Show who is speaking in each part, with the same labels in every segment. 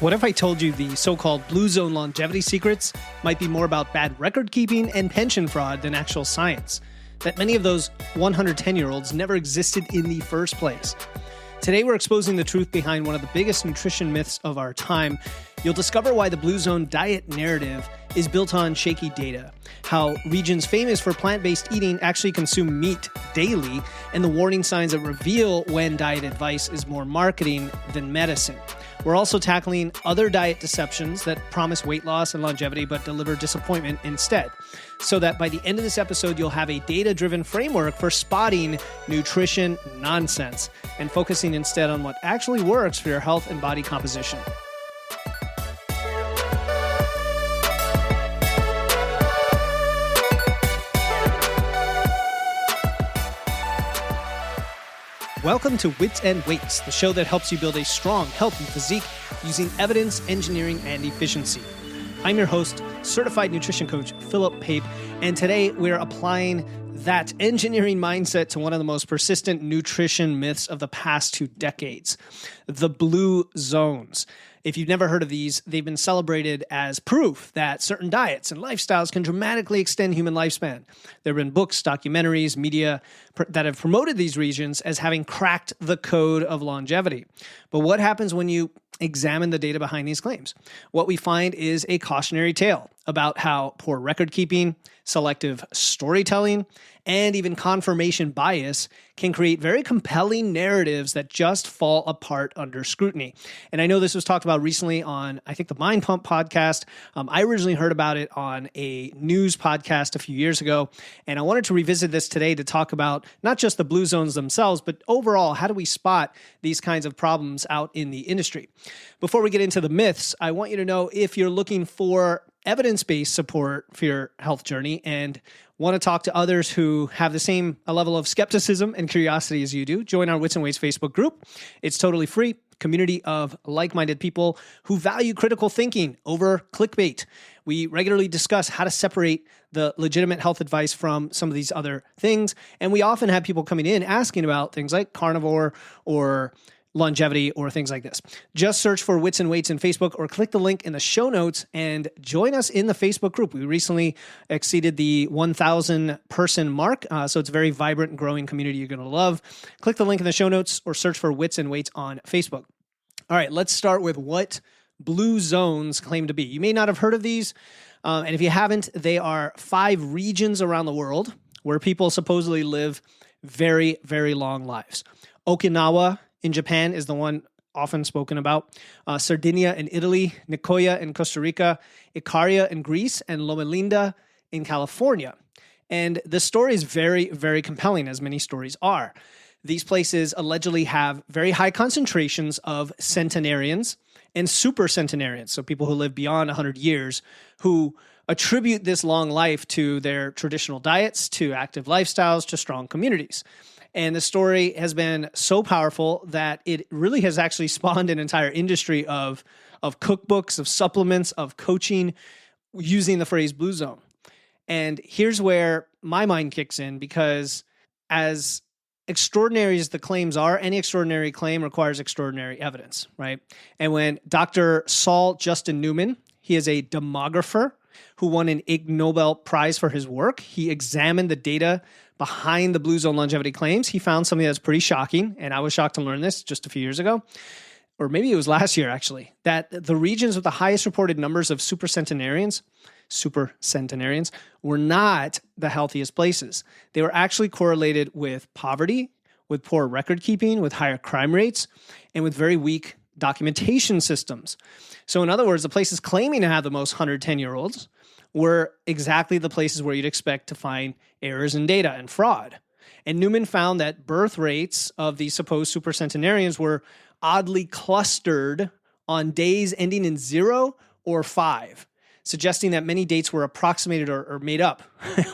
Speaker 1: What if I told you the so-called blue zone longevity secrets might be more about bad record keeping and pension fraud than actual science? That many of those 110-year-olds never existed in the first place. Today, we're exposing the truth behind one of the biggest nutrition myths of our time. You'll discover why the blue zone diet narrative is built on shaky data, how regions famous for plant-based eating actually consume meat daily, and the warning signs that reveal when diet advice is more marketing than medicine. We're also tackling other diet deceptions that promise weight loss and longevity but deliver disappointment instead, so that by the end of this episode, you'll have a data-driven framework for spotting nutrition nonsense and focusing instead on what actually works for your health and body composition. Welcome to Wits and Weights, the show that helps you build a strong, healthy physique using evidence, engineering, and efficiency. I'm your host, certified nutrition coach Philip Pape, and today we're applying that engineering mindset to one of the most persistent nutrition myths of the past 2 decades, the blue zones. If you've never heard of these, they've been celebrated as proof that certain diets and lifestyles can dramatically extend human lifespan. There have been books, documentaries, media that have promoted these regions as having cracked the code of longevity. But what happens when you examine the data behind these claims? What we find is a cautionary tale about how poor record keeping, selective storytelling, and even confirmation bias can create very compelling narratives that just fall apart under scrutiny. And I know this was talked about recently on, I think, the Mind Pump podcast. I originally heard about it on a news podcast a few years ago, and I wanted to revisit this today to talk about not just the blue zones themselves, but overall, how do we spot these kinds of problems out in the industry? Before we get into the myths, I want you to know if you're looking for evidence-based support for your health journey and want to talk to others who have the same level of skepticism and curiosity as you do, join our Wits and Weights Facebook group. It's totally free. Community of like-minded people who value critical thinking over clickbait. We regularly discuss how to separate the legitimate health advice from some of these other things. And we often have people coming in asking about things like carnivore or longevity or things like this. Just search for Wits and Weights in Facebook or click the link in the show notes and join us in the Facebook group. We recently exceeded the 1,000 person mark, so it's a very vibrant and growing community you're going to love. Click the link in the show notes or search for Wits and Weights on Facebook. All right, let's start with what blue zones claim to be. You may not have heard of these, and if you haven't, they are 5 regions around the world where people supposedly live very, very long lives. Okinawa in Japan is the one often spoken about. Sardinia in Italy, Nicoya in Costa Rica, Icaria in Greece, and Loma Linda in California. And the story is very, very compelling, as many stories are. These places allegedly have very high concentrations of centenarians and supercentenarians, so people who live beyond 100 years, who attribute this long life to their traditional diets, to active lifestyles, to strong communities. And the story has been so powerful that it really has actually spawned an entire industry of cookbooks, of supplements, of coaching using the phrase blue zone. And here's where my mind kicks in, because as extraordinary as the claims are, any extraordinary claim requires extraordinary evidence, right? And when Dr. Saul Justin Newman, he is a demographer who won an Ig Nobel Prize for his work, he examined the data behind the blue zone longevity claims. He found something that's pretty shocking, and I was shocked to learn this just a few years ago, or maybe it was last year actually, that the regions with the highest reported numbers of supercentenarians were not the healthiest places. They were actually correlated with poverty, with poor record keeping, with higher crime rates, and with very weak documentation systems. So in other words, the places claiming to have the most 110-year-olds were exactly the places where you'd expect to find errors in data and fraud. And Newman found that birth rates of these supposed supercentenarians were oddly clustered on days ending in 0 or 5, suggesting that many dates were approximated or made up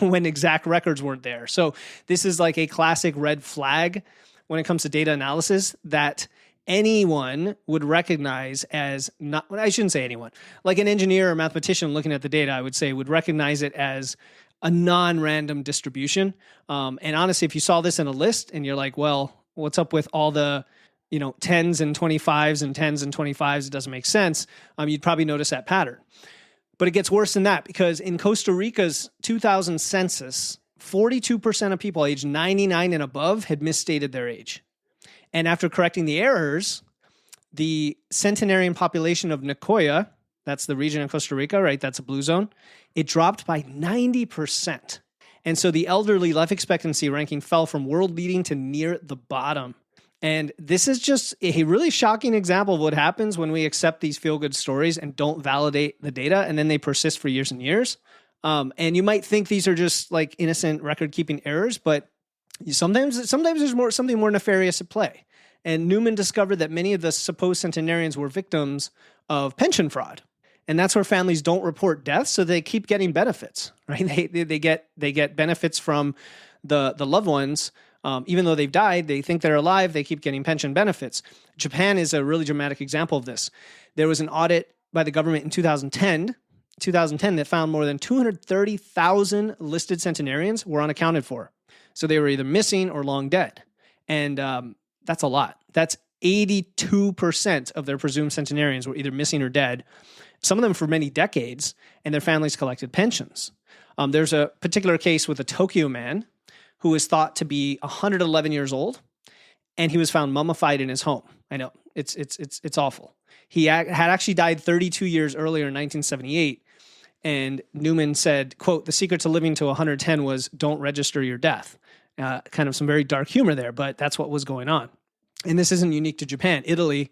Speaker 1: when exact records weren't there. So this is like a classic red flag when it comes to data analysis that anyone would recognize as not, I shouldn't say anyone, like an engineer or mathematician looking at the data, I would say would recognize it as a non-random distribution. And honestly, if you saw this in a list and you're like, well, what's up with all the 10s and 25s and 10s and 25s, it doesn't make sense. You'd probably notice that pattern. But it gets worse than that, because in Costa Rica's 2000 census, 42% of people aged 99 and above had misstated their age. And after correcting the errors, the centenarian population of Nicoya, that's the region in Costa Rica, right? That's a blue zone. It dropped by 90%. And so the elderly life expectancy ranking fell from world leading to near the bottom. And this is just a really shocking example of what happens when we accept these feel-good stories and don't validate the data, and then they persist for years and years. And you might think these are just like innocent record-keeping errors, but sometimes there's something more nefarious at play. And Newman discovered that many of the supposed centenarians were victims of pension fraud. And that's where families don't report deaths, so they keep getting benefits, right? They get benefits from the loved ones. Even though they've died, they think they're alive, they keep getting pension benefits. Japan is a really dramatic example of this. There was an audit by the government in 2010 that found more than 230,000 listed centenarians were unaccounted for. So they were either missing or long dead. And that's a lot. That's 82% of their presumed centenarians were either missing or dead, some of them for many decades, and their families collected pensions. There's a particular case with a Tokyo man who is thought to be 111 years old, and he was found mummified in his home. I know, it's awful. He had actually died 32 years earlier in 1978, and Newman said, quote, "The secret to living to 110 was don't register your death." Kind of some very dark humor there, but that's what was going on. And this isn't unique to Japan. Italy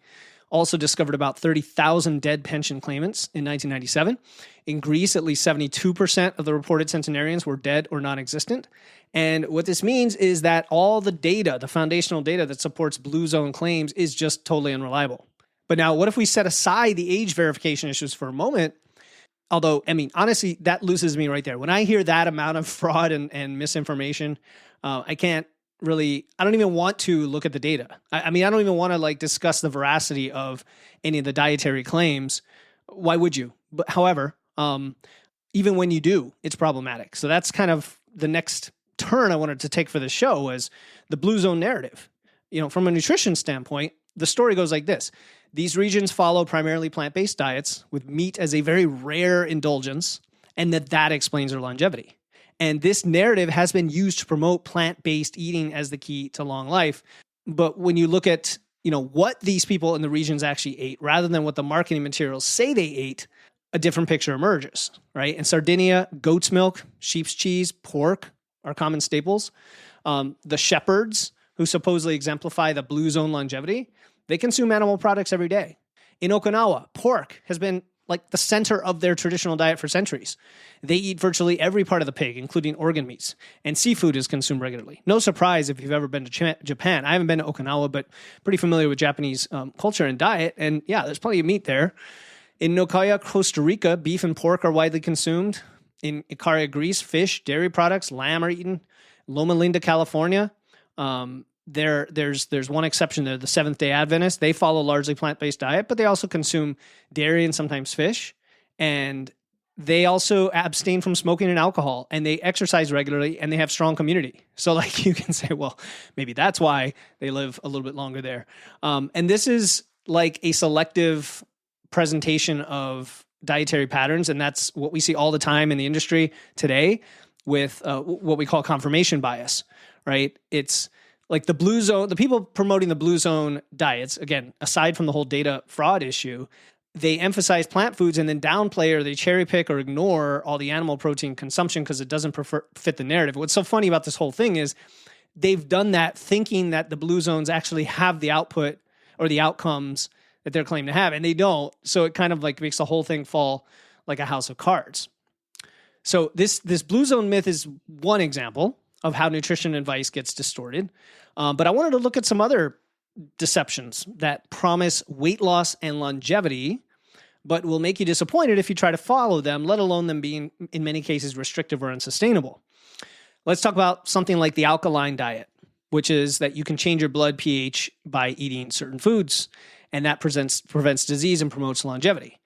Speaker 1: also discovered about 30,000 dead pension claimants in 1997. In Greece, at least 72% of the reported centenarians were dead or non-existent. And what this means is that all the data, the foundational data that supports blue zone claims, is just totally unreliable. But now, what if we set aside the age verification issues for a moment? Although, honestly, that loses me right there. When I hear that amount of fraud and misinformation, I don't even want to look at the data. I don't even want to discuss the veracity of any of the dietary claims. Why would you? But however, even when you do, it's problematic. So that's kind of the next turn I wanted to take for the show, was the blue zone narrative. From a nutrition standpoint, the story goes like this. These regions follow primarily plant-based diets with meat as a very rare indulgence, and that explains their longevity. And this narrative has been used to promote plant-based eating as the key to long life. But when you look at, what these people in the regions actually ate, rather than what the marketing materials say they ate, a different picture emerges, right? In Sardinia, goat's milk, sheep's cheese, pork are common staples. The shepherds, who supposedly exemplify the blue zone longevity, they consume animal products every day. In Okinawa, pork has been the center of their traditional diet for centuries. They eat virtually every part of the pig, including organ meats, and seafood is consumed regularly. No surprise if you've ever been to Japan. I haven't been to Okinawa, but pretty familiar with Japanese culture and diet, and yeah, there's plenty of meat there. In Nicoya, Costa Rica, beef and pork are widely consumed. In Ikaria, Greece, fish, dairy products, lamb are eaten. Loma Linda, California, there's one exception there, the Seventh-day Adventists. They follow largely plant-based diet, but they also consume dairy and sometimes fish. And they also abstain from smoking and alcohol, and they exercise regularly, and they have strong community. So you can say, well, maybe that's why they live a little bit longer there. And this is a selective presentation of dietary patterns, and that's what we see all the time in the industry today with what we call confirmation bias, right? It's the blue zone, the people promoting the blue zone diets, again, aside from the whole data fraud issue, they emphasize plant foods and then downplay or they cherry pick or ignore all the animal protein consumption because it doesn't fit the narrative. What's so funny about this whole thing is they've done that thinking that the blue zones actually have the output or the outcomes that they're claiming to have, and they don't. So it kind of makes the whole thing fall like a house of cards. So this blue zone myth is one example of how nutrition advice gets distorted. But I wanted to look at some other deceptions that promise weight loss and longevity, but will make you disappointed if you try to follow them, let alone them being, in many cases, restrictive or unsustainable. Let's talk about something like the alkaline diet, which is that you can change your blood pH by eating certain foods, and that prevents disease and promotes longevity.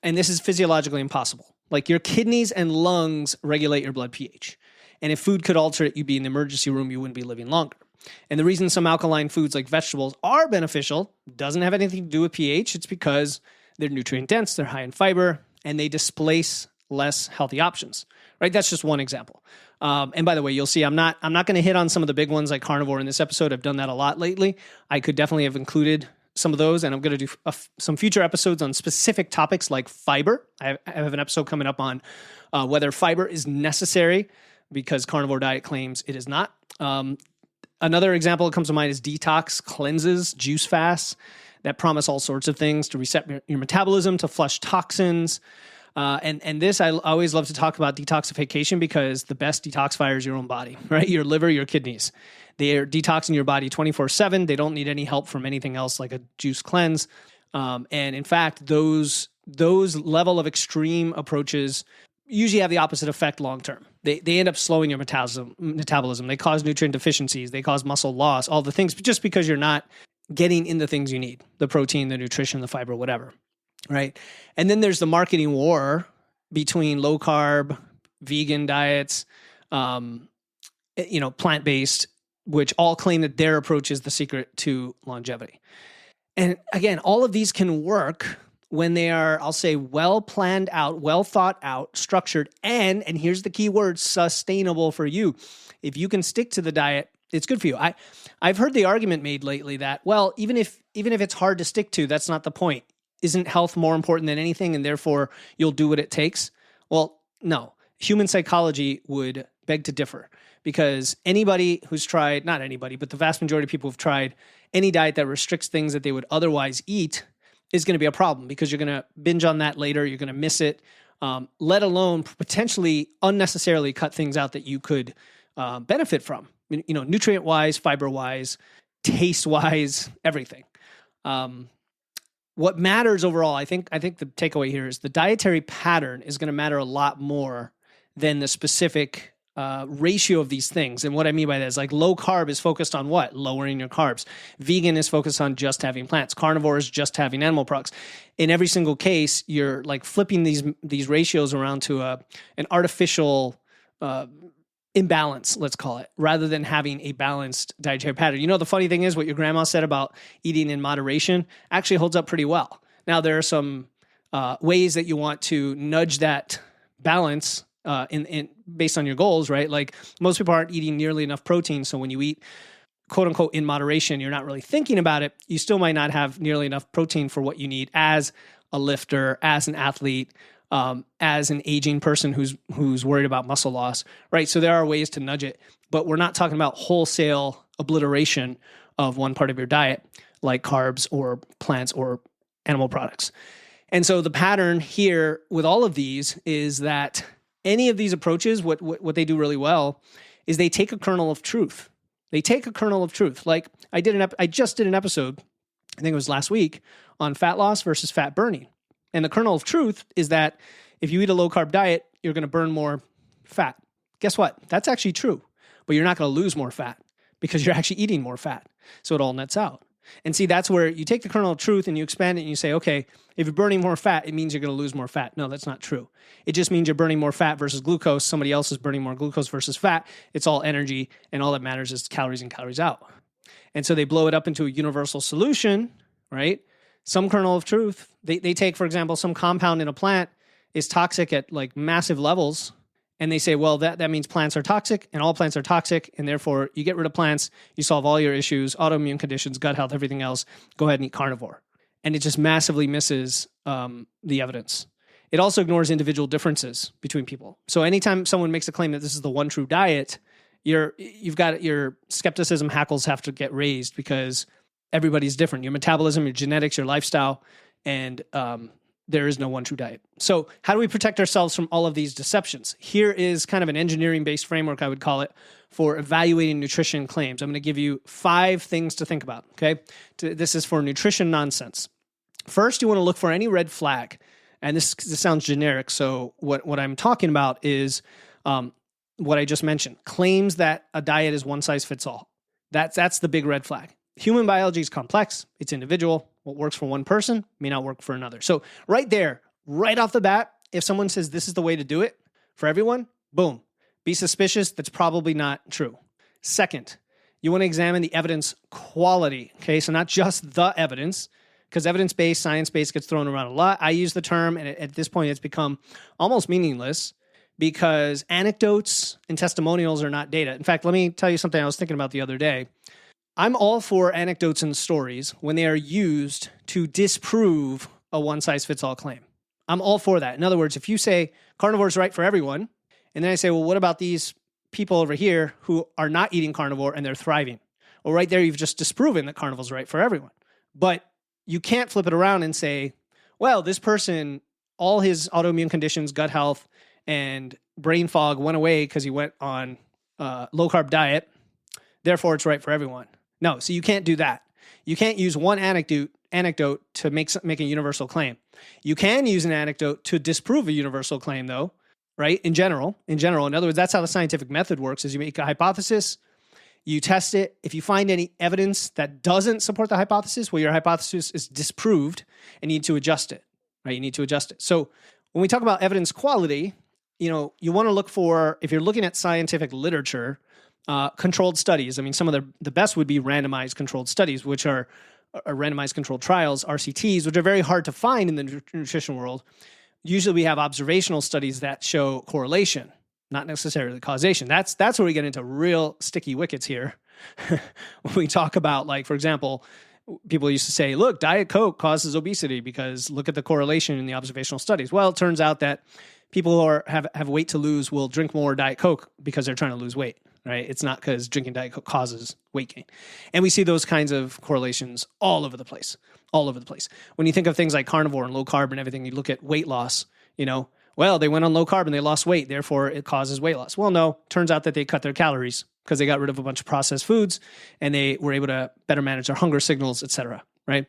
Speaker 1: And this is physiologically impossible. Your kidneys and lungs regulate your blood pH. And if food could alter it, you'd be in the emergency room, you wouldn't be living longer. And the reason some alkaline foods like vegetables are beneficial doesn't have anything to do with pH. It's because they're nutrient dense, they're high in fiber, and they displace less healthy options, right? That's just one example. And by the way, you'll see I'm not going to hit on some of the big ones like carnivore in this episode. I've done that a lot lately. I could definitely have included some of those, and I'm going to do some future episodes on specific topics like fiber. I have an episode coming up on whether fiber is necessary, because carnivore diet claims it is not. Another example that comes to mind is detox cleanses, juice fasts that promise all sorts of things to reset your metabolism, to flush toxins. And this, I always love to talk about detoxification, because the best detoxifier is your own body, right? Your liver, your kidneys. They are detoxing your body 24/7. They don't need any help from anything else like a juice cleanse. And in fact, those level of extreme approaches usually have the opposite effect long term. They end up slowing your metabolism. They cause nutrient deficiencies. They cause muscle loss, all the things, just because you're not getting in the things you need, the protein, the nutrition, the fiber, whatever, right? And then there's the marketing war between low carb, vegan diets, plant-based, which all claim that their approach is the secret to longevity. And again, all of these can work when they are, I'll say, well planned out, well thought out, structured, and here's the key word, sustainable for you. If you can stick to the diet, it's good for you. I've heard the argument made lately that, well, even if it's hard to stick to, that's not the point. Isn't health more important than anything, and therefore you'll do what it takes? Well, no. Human psychology would beg to differ, because anybody who's tried, not anybody, but the vast majority of people who've tried any diet that restricts things that they would otherwise eat is going to be a problem, because you're going to binge on that later. You're going to miss it, let alone potentially unnecessarily cut things out that you could benefit from, nutrient-wise, fiber-wise, taste-wise, everything. What matters overall, I think the takeaway here is the dietary pattern is going to matter a lot more than the specific ratio of these things. And what I mean by that is, like, low carb is focused on what? Lowering your carbs. Vegan is focused on just having plants. Carnivore is just having animal products. In every single case, you're like flipping these ratios around to an artificial imbalance, let's call it, rather than having a balanced dietary pattern. The funny thing is, what your grandma said about eating in moderation actually holds up pretty well. Now, there are some ways that you want to nudge that balance in based on your goals, right? Like, most people aren't eating nearly enough protein. So when you eat, quote unquote, in moderation, you're not really thinking about it. You still might not have nearly enough protein for what you need as a lifter, as an athlete, as an aging person who's worried about muscle loss, right? So there are ways to nudge it, but we're not talking about wholesale obliteration of one part of your diet, like carbs or plants or animal products. And so the pattern here with all of these is that any of these approaches, what they do really well is they take a kernel of truth. They take a kernel of truth. Like, I just did an episode, I think it was last week, on fat loss versus fat burning. And the kernel of truth is that if you eat a low-carb diet, you're going to burn more fat. Guess what? That's actually true. But you're not going to lose more fat, because you're actually eating more fat. So it all nets out. And see, that's where you take the kernel of truth and you expand it and you say, okay, if you're burning more fat, it means you're going to lose more fat. No, that's not true. It just means you're burning more fat versus glucose. Somebody else is burning more glucose versus fat. It's all energy, and all that matters is calories in, calories out. And so they blow it up into a universal solution, right? Some kernel of truth. They take, for example, some compound in a plant is toxic at like massive levels, and they say, well, that means plants are toxic, and all plants are toxic, and therefore you get rid of plants, you solve all your issues, autoimmune conditions, gut health, everything else, go ahead and eat carnivore. And it just massively misses the evidence. It also ignores individual differences between people. So anytime someone makes a claim that this is the one true diet, you've got your skepticism hackles have to get raised, because everybody's different. Your metabolism, your genetics, your lifestyle, and there is no one true diet. So how do we protect ourselves from all of these deceptions? Here is kind of an engineering-based framework, I would call it, for evaluating nutrition claims. I'm going to give you 5 things to think about, okay? This is for nutrition nonsense. First, you want to look for any red flag. And this sounds generic, so what I'm talking about is what I just mentioned. Claims that a diet is one size fits all. That's the big red flag. Human biology is complex. It's individual. What works for one person may not work for another. So right there, right off the bat, if someone says this is the way to do it for everyone, boom, be suspicious. That's probably not true. Second, You want to examine the evidence quality. Okay, so not just the evidence, because evidence-based, science-based gets thrown around a lot. I use the term, and at this point, it's become almost meaningless because anecdotes and testimonials are not data. In fact, let me tell you something I was thinking about the other day. I'm all for anecdotes and stories when they are used to disprove a one-size-fits-all claim. I'm all for that. In other words, if you say carnivore is right for everyone, and then I say, well, what about these people over here who are not eating carnivore and they're thriving? Well, right there, you've just disproven that carnivore is right for everyone. But you can't flip it around and say, well, this person, all his autoimmune conditions, gut health, and brain fog went away because he went on a low-carb diet. Therefore, it's right for everyone. No, so you can't do that. You can't use one anecdote to make a universal claim. You can use an anecdote to disprove a universal claim, though, right? In general, in other words, that's how the scientific method works: is you make a hypothesis, you test it. If you find any evidence that doesn't support the hypothesis, well, your hypothesis is disproved, and you need to adjust it, right? You need to adjust it. So when we talk about evidence quality, you want to look for, if you're looking at scientific literature, controlled studies. I mean, some of the best would be randomized controlled studies, which are randomized controlled trials, RCTs, which are very hard to find in the nutrition world. Usually we have observational studies that show correlation, not necessarily causation. That's where we get into real sticky wickets here. When we talk about, like, for example, people used to say, look, Diet Coke causes obesity because look at the correlation in the observational studies. Well, it turns out that people who have weight to lose will drink more Diet Coke because they're trying to lose weight, right? It's not because drinking Diet Coke causes weight gain. And we see those kinds of correlations all over the place. When you think of things like carnivore and low carb and everything, you look at weight loss, well, they went on low carb and they lost weight, therefore it causes weight loss. Well, no, turns out that they cut their calories because they got rid of a bunch of processed foods and they were able to better manage their hunger signals, etc., right?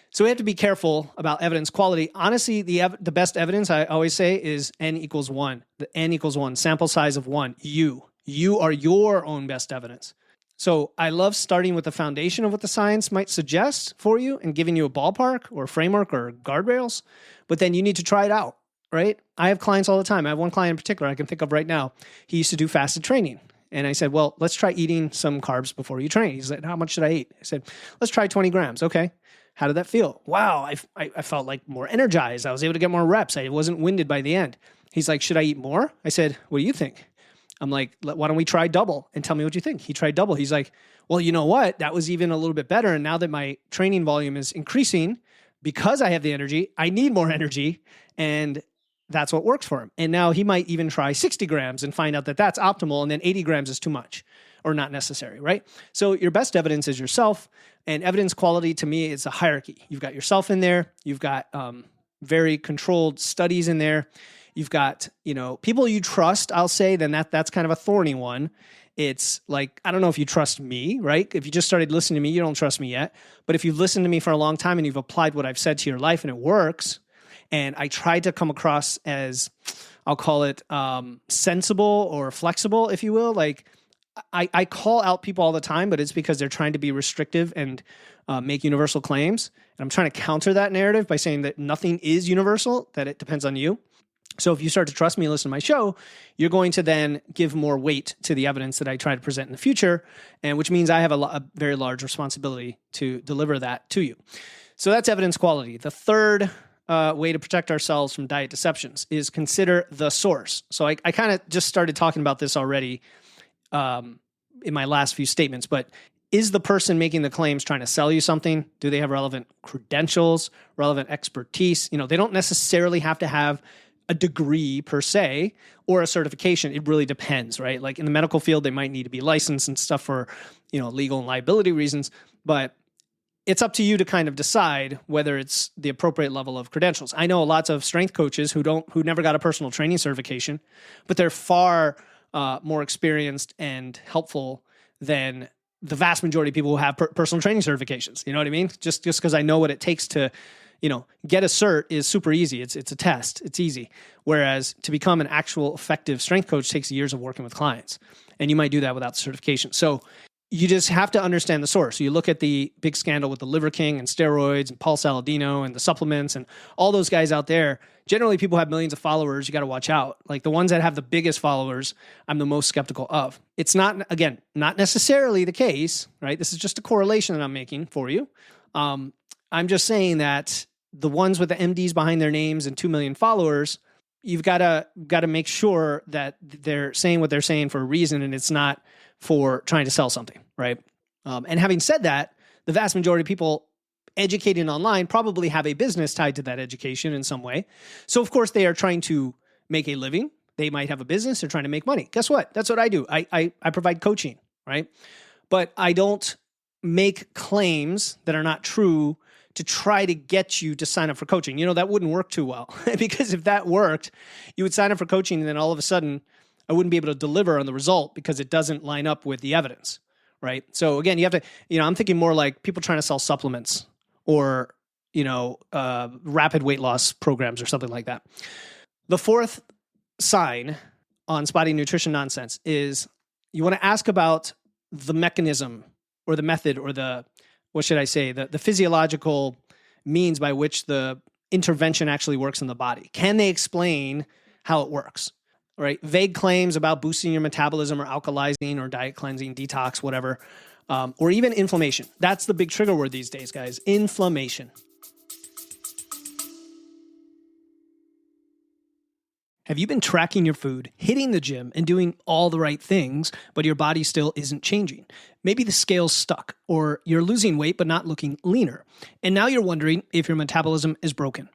Speaker 1: So we have to be careful about evidence quality. Honestly, the best evidence, I always say, is N equals 1. The N equals 1, sample size of 1. You are your own best evidence. So I love starting with the foundation of what the science might suggest for you and giving you a ballpark or framework or guardrails, but then you need to try it out, right? I have clients all the time. I have one client in particular I can think of right now. He used to do fasted training. And I said, well, let's try eating some carbs before you train. He said, how much should I eat? I said, let's try 20 grams. Okay. How did that feel? Wow, I felt like more energized. I was able to get more reps. I wasn't winded by the end. He's like, should I eat more? I said, what do you think? I'm like, why don't we try double and tell me what you think? He tried double. He's like, well, you know what? That was even a little bit better. And now that my training volume is increasing because I have the energy, I need more energy. And that's what works for him. And now he might even try 60 grams and find out that that's optimal. And then 80 grams is too much or not necessary, right? So your best evidence is yourself. And evidence quality to me is a hierarchy. You've got yourself in there. You've got very controlled studies in there. You've got, people you trust, I'll say, then that's kind of a thorny one. It's like, I don't know if you trust me, right? If you just started listening to me, you don't trust me yet. But if you've listened to me for a long time and you've applied what I've said to your life and it works, and I tried to come across as, I'll call it sensible or flexible, if you will. Like I call out people all the time, but it's because they're trying to be restrictive and make universal claims. And I'm trying to counter that narrative by saying that nothing is universal, that it depends on you. So if you start to trust me and listen to my show, you're going to then give more weight to the evidence that I try to present in the future, and which means I have a very large responsibility to deliver that to you. So that's evidence quality. The third way to protect ourselves from diet deceptions is consider the source. So I kind of just started talking about this already in my last few statements, but is the person making the claims trying to sell you something? Do they have relevant credentials, relevant expertise? They don't necessarily have to have a degree per se or a certification. It really depends, right? Like in the medical field, they might need to be licensed and stuff for, legal and liability reasons, but it's up to you to kind of decide whether it's the appropriate level of credentials. I know lots of strength coaches who never got a personal training certification, but they're far more experienced and helpful than the vast majority of people who have personal training certifications. You know what I mean? Just because I know what it takes to, get a cert is super easy. It's a test. It's easy. Whereas to become an actual effective strength coach takes years of working with clients. And you might do that without certification. So you just have to understand the source. So you look at the big scandal with the Liver King and steroids and Paul Saladino and the supplements and all those guys out there. Generally, people have millions of followers. You got to watch out. Like the ones that have the biggest followers, I'm the most skeptical of. It's not, again, not necessarily the case, right? This is just a correlation that I'm making for you. I'm just saying that the ones with the MDs behind their names and 2 million followers, you've got to make sure that they're saying what they're saying for a reason, and it's not for trying to sell something, right? And having said that, the vast majority of people educating online probably have a business tied to that education in some way. So of course they are trying to make a living. They might have a business. They're trying to make money. Guess what? That's what I do. I provide coaching, right? But I don't make claims that are not true to try to get you to sign up for coaching. You know, that wouldn't work too well because if that worked, you would sign up for coaching and then all of a sudden I wouldn't be able to deliver on the result because it doesn't line up with the evidence, right? So again, you have to, I'm thinking more like people trying to sell supplements or, rapid weight loss programs or something like that. The fourth sign on spotting nutrition nonsense is you want to ask about the mechanism or the method or the physiological means by which the intervention actually works in the body. Can they explain how it works? Right? Vague claims about boosting your metabolism or alkalizing or diet cleansing, detox, whatever, or even inflammation. That's the big trigger word these days, guys. Inflammation. Have you been tracking your food, hitting the gym, and doing all the right things, but your body still isn't changing? Maybe the scale's stuck, or you're losing weight but not looking leaner. And now you're wondering if your metabolism is broken.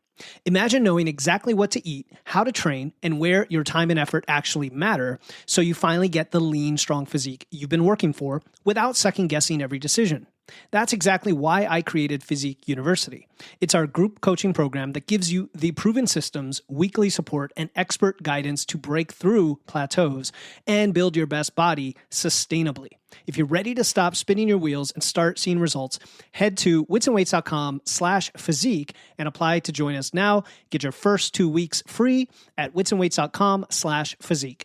Speaker 1: Imagine knowing exactly what to eat, how to train, and where your time and effort actually matter, so you finally get the lean, strong physique you've been working for without second-guessing every decision. That's exactly why I created Physique University. It's our group coaching program that gives you the proven systems, weekly support, and expert guidance to break through plateaus and build your best body sustainably. If you're ready to stop spinning your wheels and start seeing results, head to witsandweights.com/physique and apply to join us now. Get your first 2 weeks free at witsandweights.com/physique.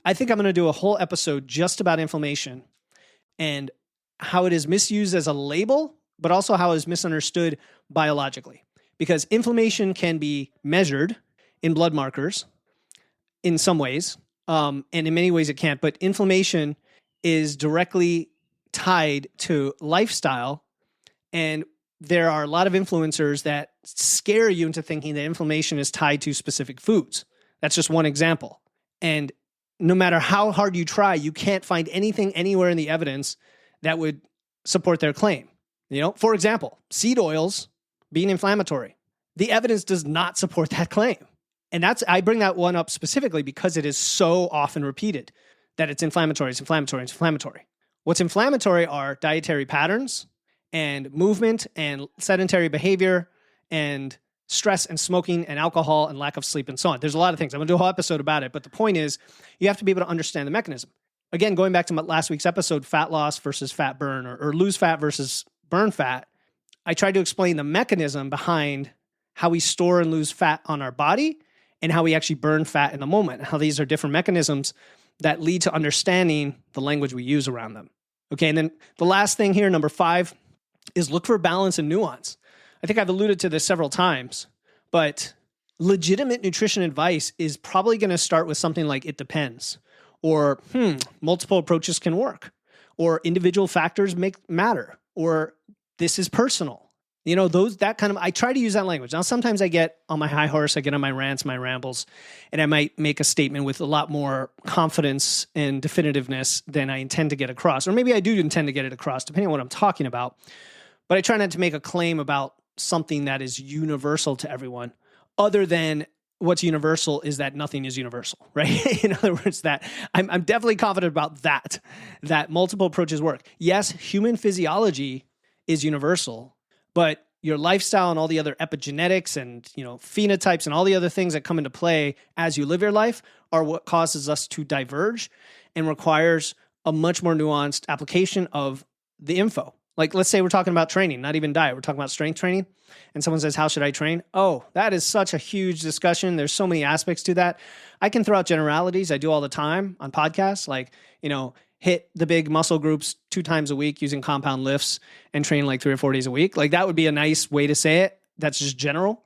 Speaker 1: I think I'm going to do a whole episode just about inflammation and how it is misused as a label, but also how it is misunderstood biologically. Because inflammation can be measured in blood markers in some ways, and in many ways it can't. But inflammation is directly tied to lifestyle, and there are a lot of influencers that scare you into thinking that inflammation is tied to specific foods. That's just one example. And no matter how hard you try, you can't find anything anywhere in the evidence that would support their claim. For example, seed oils being inflammatory. The evidence does not support that claim. And I bring that one up specifically because it is so often repeated that it's inflammatory, it's inflammatory, it's inflammatory. What's inflammatory are dietary patterns and movement and sedentary behavior and stress and smoking and alcohol and lack of sleep and so on. There's a lot of things. I'm going to do a whole episode about it, but the point is you have to be able to understand the mechanism. Again, going back to last week's episode, fat loss versus fat burn or lose fat versus burn fat, I tried to explain the mechanism behind how we store and lose fat on our body and how we actually burn fat in the moment, how these are different mechanisms that lead to understanding the language we use around them. Okay, and then the last thing here, number 5, is look for balance and nuance. I think I've alluded to this several times, but legitimate nutrition advice is probably going to start with something like it depends, or multiple approaches can work, or individual factors matter, or this is personal. I try to use that language. Now, sometimes I get on my high horse, I get on my rants, my rambles, and I might make a statement with a lot more confidence and definitiveness than I intend to get across. Or maybe I do intend to get it across, depending on what I'm talking about. But I try not to make a claim about something that is universal to everyone, other than what's universal is that nothing is universal, right? In other words, that I'm definitely confident about that multiple approaches work. Yes, human physiology is universal, but your lifestyle and all the other epigenetics and phenotypes and all the other things that come into play as you live your life are what causes us to diverge and requires a much more nuanced application of the info. Like, let's say we're talking about training, not even diet. We're talking about strength training. And someone says, how should I train? Oh, that is such a huge discussion. There's so many aspects to that. I can throw out generalities. I do all the time on podcasts, like, hit the big muscle groups 2 times a week using compound lifts and train like 3 or 4 days a week. Like, that would be a nice way to say it. That's just general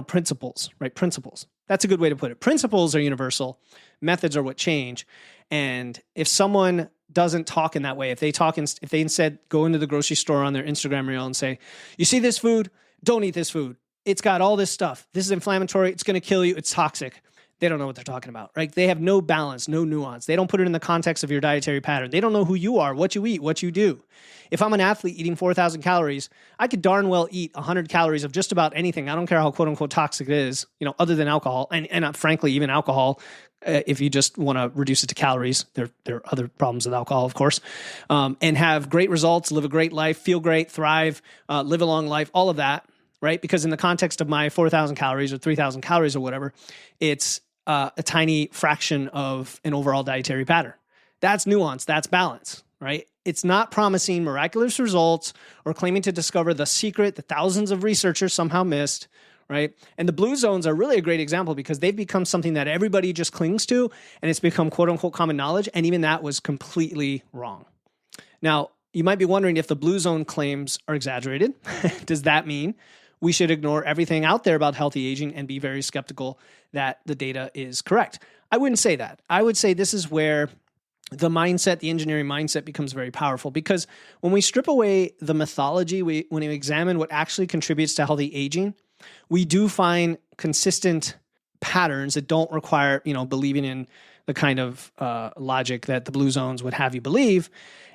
Speaker 1: principles, right? Principles. That's a good way to put it. Principles are universal. Methods are what change. And if someone doesn't talk in that way, if they instead go into the grocery store on their Instagram reel and say, you see this food, don't eat this food. It's got all this stuff. This is inflammatory. It's going to kill you. It's toxic. They don't know what they're talking about, right? They have no balance, no nuance. They don't put it in the context of your dietary pattern. They don't know who you are, what you eat, what you do. If I'm an athlete eating 4,000 calories, I could darn well eat 100 calories of just about anything. I don't care how quote unquote toxic it is, other than alcohol. And frankly, even alcohol, if you just want to reduce it to calories, there are other problems with alcohol, of course, and have great results, live a great life, feel great, thrive, live a long life, all of that, right? Because in the context of my 4,000 calories or 3,000 calories or whatever, it's a tiny fraction of an overall dietary pattern. That's nuance. That's balance, right? It's not promising miraculous results or claiming to discover the secret that thousands of researchers somehow missed, right? And the blue zones are really a great example because they've become something that everybody just clings to, and it's become quote unquote common knowledge. And even that was completely wrong. Now, you might be wondering if the blue zone claims are exaggerated. Does that mean we should ignore everything out there about healthy aging and be very skeptical that the data is correct? I wouldn't say that. I would say this is where the mindset, the engineering mindset, becomes very powerful, because when we strip away the mythology, when we examine what actually contributes to healthy aging, we do find consistent patterns that don't require, believing in the kind of logic that the blue zones would have you believe.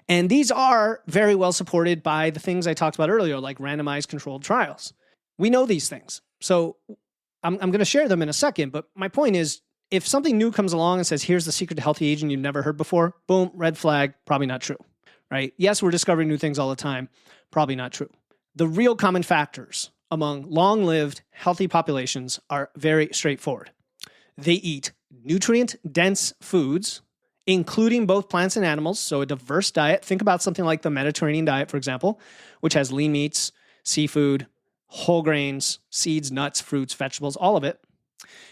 Speaker 1: And these are very well supported by the things I talked about earlier, like randomized controlled trials. We know these things. So I'm going to share them in a second. But my point is, if something new comes along and says, here's the secret to healthy aging you've never heard before, boom, red flag, probably not true, right? Yes, we're discovering new things all the time, probably not true. The real common factors among long-lived, healthy populations are very straightforward. They eat nutrient-dense foods, including both plants and animals, so a diverse diet. Think about something like the Mediterranean diet, for example, which has lean meats, seafood, whole grains, seeds, nuts, fruits, vegetables, all of it.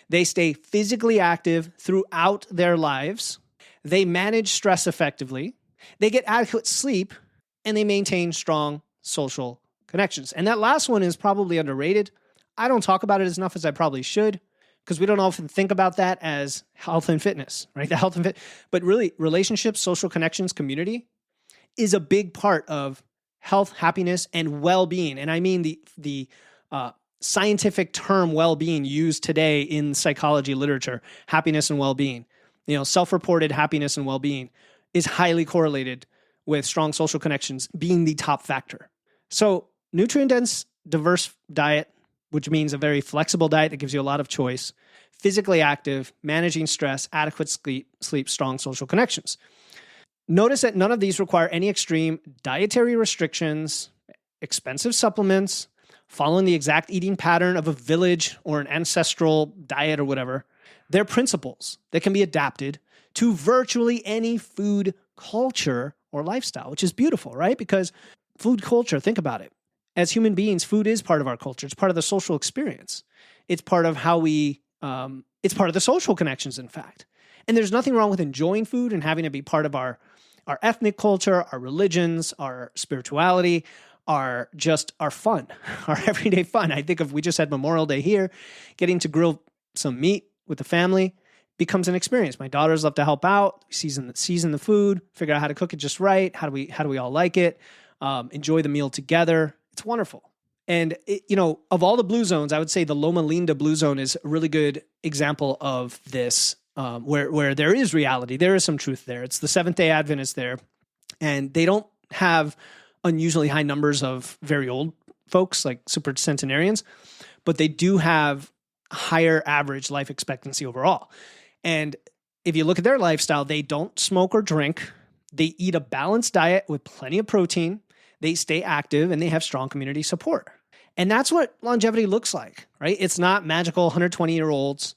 Speaker 1: They stay physically active throughout their lives. They manage stress effectively. They get adequate sleep, and they maintain strong social connections. And that last one is probably underrated. I don't talk about it as enough as I probably should, because we don't often think about that as health and fitness, right? The health and fit, but really relationships, social connections, community is a big part of health, happiness, and well-being. And I mean the scientific term well-being used today in psychology literature, happiness and well-being. Self-reported happiness and well-being is highly correlated with strong social connections being the top factor. So nutrient-dense, diverse diet, which means a very flexible diet that gives you a lot of choice, physically active, managing stress, adequate sleep, strong social connections. Notice that none of these require any extreme dietary restrictions, expensive supplements, following the exact eating pattern of a village or an ancestral diet or whatever. They're principles that can be adapted to virtually any food culture or lifestyle, which is beautiful, right? Because food culture, think about it. As human beings, food is part of our culture. It's part of the social experience. It's part of how it's part of the social connections, in fact. And there's nothing wrong with enjoying food and having it be part of our ethnic culture, our religions, our spirituality, our fun, our everyday fun. I think we just had Memorial Day here, getting to grill some meat with the family becomes an experience. My daughters love to help out, season the food, figure out how to cook it just right. How do we all like it? Enjoy the meal together. It's wonderful. And of all the blue zones, I would say the Loma Linda blue zone is a really good example of this, where there is reality. There is some truth there. It's the Seventh-day Adventists there, and they don't have unusually high numbers of very old folks like supercentenarians, but they do have higher average life expectancy overall. And if you look at their lifestyle, they don't smoke or drink. They eat a balanced diet with plenty of protein. They stay active, and they have strong community support. And that's what longevity looks like, right? It's not magical 120-year-olds.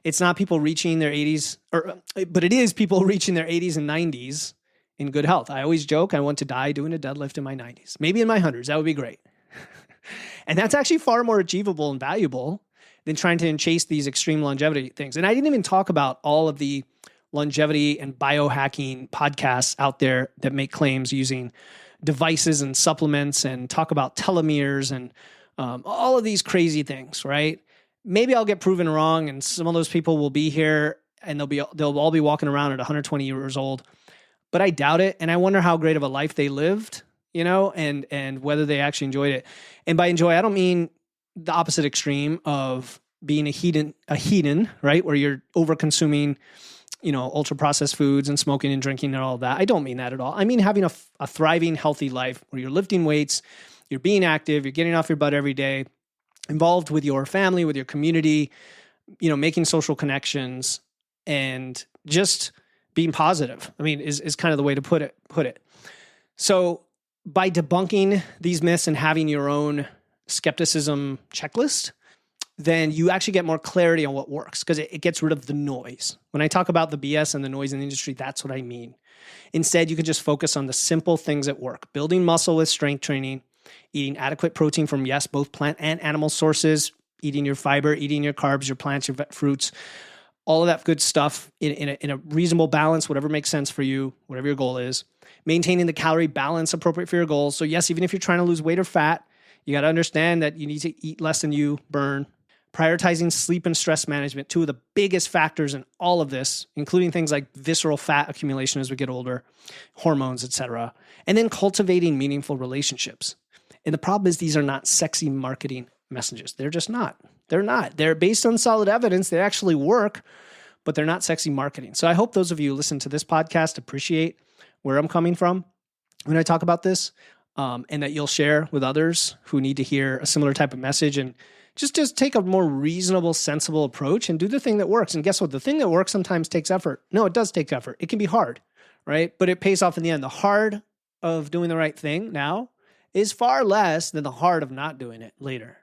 Speaker 1: It's not people reaching their 80s, but it is people reaching their 80s and 90s in good health. I always joke I want to die doing a deadlift in my 90s, maybe in my 100s. That would be great. And that's actually far more achievable and valuable than trying to chase these extreme longevity things. And I didn't even talk about all of the longevity and biohacking podcasts out there that make claims using devices and supplements and talk about telomeres and all of these crazy things, right? Maybe I'll get proven wrong, and some of those people will be here and they'll all be walking around at 120 years old. But I doubt it, and I wonder how great of a life they lived, and whether they actually enjoyed it. And by enjoy, I don't mean the opposite extreme of being a hedon, right? Where you're over consuming, ultra processed foods and smoking and drinking and all of that. I don't mean that at all. I mean having a thriving, healthy life where you're lifting weights, you're being active, you're getting off your butt every day, involved with your family, with your community, making social connections, and just being positive. I mean, is kind of the way to put it. So by debunking these myths and having your own skepticism checklist, then you actually get more clarity on what works, because it gets rid of the noise. When I talk about the BS and the noise in the industry, that's what I mean. Instead, you can just focus on the simple things that work. Building muscle with strength training, eating adequate protein from, yes, both plant and animal sources, eating your fiber, eating your carbs, your plants, your fruits, all of that good stuff in a reasonable balance, whatever makes sense for you, whatever your goal is. Maintaining the calorie balance appropriate for your goals. So yes, even if you're trying to lose weight or fat, you got to understand that you need to eat less than you burn. Prioritizing sleep and stress management, two of the biggest factors in all of this, including things like visceral fat accumulation as we get older, hormones, etc. And then cultivating meaningful relationships. And the problem is these are not sexy marketing messages. They're just not. They're not. They're based on solid evidence. They actually work, but they're not sexy marketing. So I hope those of you who listen to this podcast appreciate where I'm coming from when I talk about this, and that you'll share with others who need to hear a similar type of message, and just take a more reasonable, sensible approach and do the thing that works. And guess what? The thing that works sometimes takes effort. No, it does take effort. It can be hard, right? But it pays off in the end. The hard of doing the right thing now is far less than the hard of not doing it later.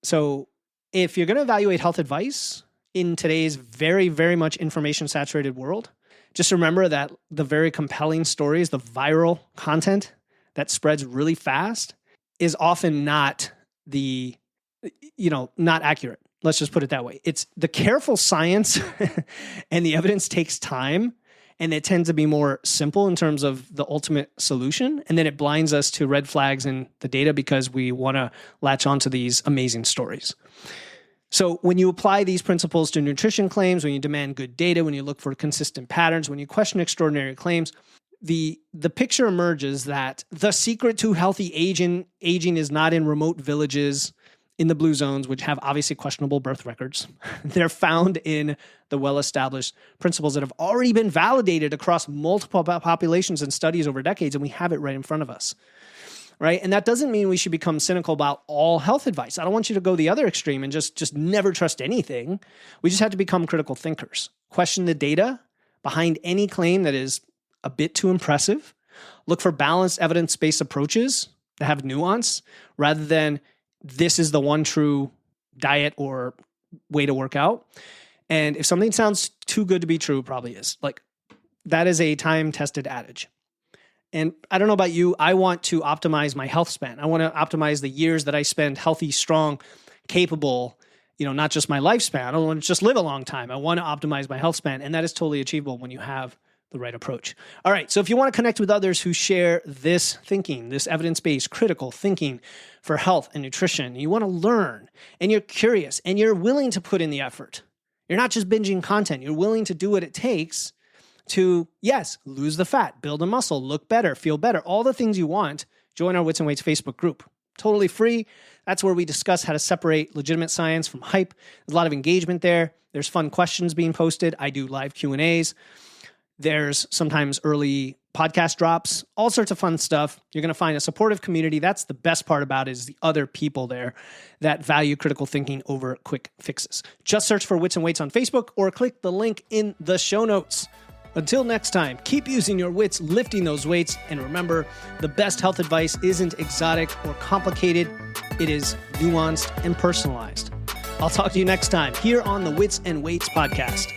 Speaker 1: So if you're going to evaluate health advice in today's very, very much information-saturated world, just remember that the very compelling stories, the viral content that spreads really fast, is often not not accurate. Let's just put it that way. It's the careful science and the evidence takes time, and it tends to be more simple in terms of the ultimate solution. And then it blinds us to red flags in the data because we want to latch onto these amazing stories. So when you apply these principles to nutrition claims, when you demand good data, when you look for consistent patterns, when you question extraordinary claims, the picture emerges that the secret to healthy aging is not in remote villages in the blue zones, which have obviously questionable birth records. They're found in the well-established principles that have already been validated across multiple populations and studies over decades, and we have it right in front of us, right? And that doesn't mean we should become cynical about all health advice. I don't want you to go the other extreme and just never trust anything. We just have to become critical thinkers. Question the data behind any claim that is a bit too impressive. Look for balanced, evidence-based approaches that have nuance rather than this is the one true diet or way to work out. And if something sounds too good to be true, it probably is. Like, that is a time-tested adage. And I don't know about you, I want to optimize my health span. I want to optimize the years that I spend healthy, strong, capable, not just my lifespan. I don't want to just live a long time. I want to optimize my health span. And that is totally achievable when you have the right approach. All right. So if you want to connect with others who share this thinking, this evidence-based critical thinking for health and nutrition, you want to learn and you're curious and you're willing to put in the effort. You're not just binging content. You're willing to do what it takes to, yes, lose the fat, build a muscle, look better, feel better, all the things you want. Join our Wits and Weights Facebook group. Totally free. That's where we discuss how to separate legitimate science from hype. There's a lot of engagement there. There's fun questions being posted. I do live Q&As. There's sometimes early podcast drops, all sorts of fun stuff. You're going to find a supportive community. That's the best part about it, is the other people there that value critical thinking over quick fixes. Just search for Wits and Weights on Facebook or click the link in the show notes. Until next time, keep using your wits, lifting those weights, and remember, the best health advice isn't exotic or complicated. It is nuanced and personalized. I'll talk to you next time here on the Wits and Weights podcast.